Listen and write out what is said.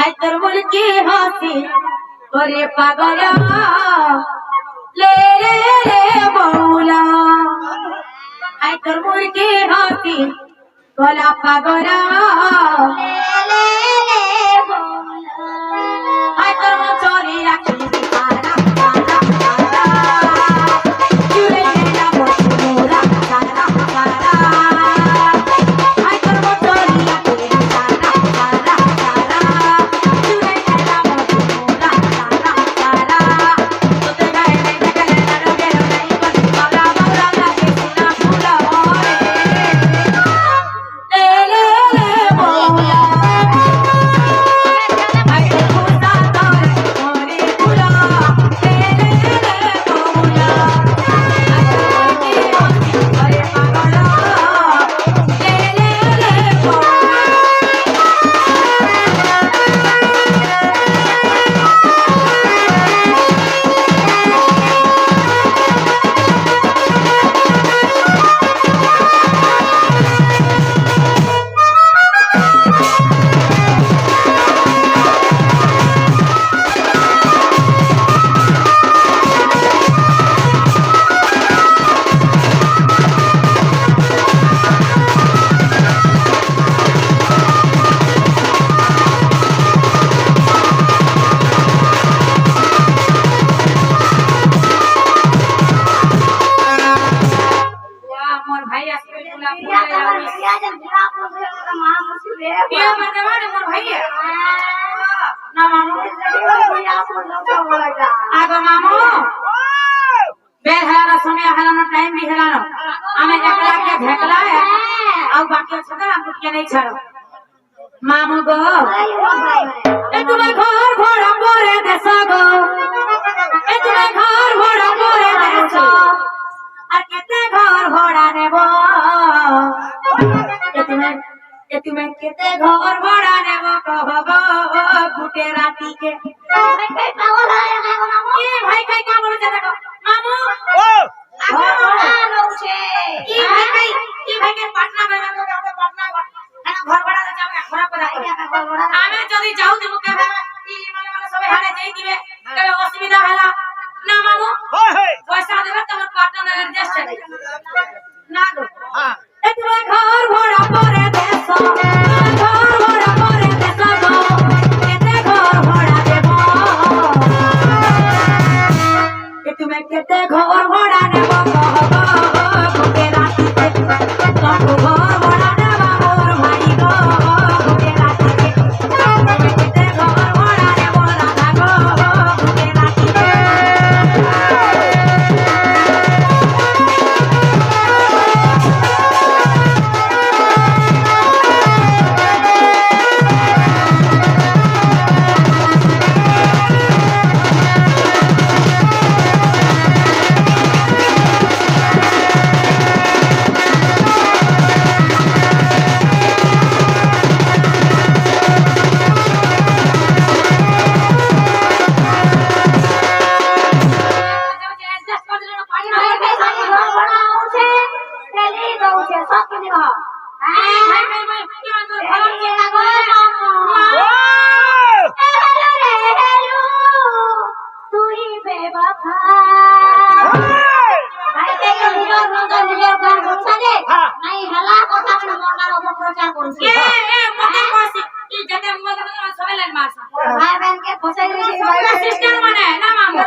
हाय तोर मुर्गी हसी तोरे पागला ले ले ले बौला हाय तोर मुर्गी हसी तोला पागला ले ले ले बौला हाय तोर चोरी राखी मामू गो तुम्हें घर भोड़ा मोरे देश गो तुम्हें घर भोड़ा मोरे देश और कितने घर भोड़ा नेबो तुम्हें कितने घर भोड़ा नेबो कहबो गुटे राती के भाई कई काम बोले देखो मामू भाई के पटना में पटना घर बड़ा जावे घर बड़ा आमे जदी जाऊ त मुके ई माने सबे हारे जाई दिबे केले असुविधा हला ना मामू पैसा देबे तमर पार्टनर एडजस्ट है ना गो हां ए तुम्हें घर भोड़ा परे देश घर भोड़ा परे देश गो केते घर भोड़ा देबो ए तुम्हें केते घर भोड़ा देबो कहबो गुटे राती के तू घर भोड़ा देबो मोर भाई गो गुटे राती के तुम्हें केते घर भोड़ा देबो राधा गो गुटे राती के सिस्टम बने ना मामू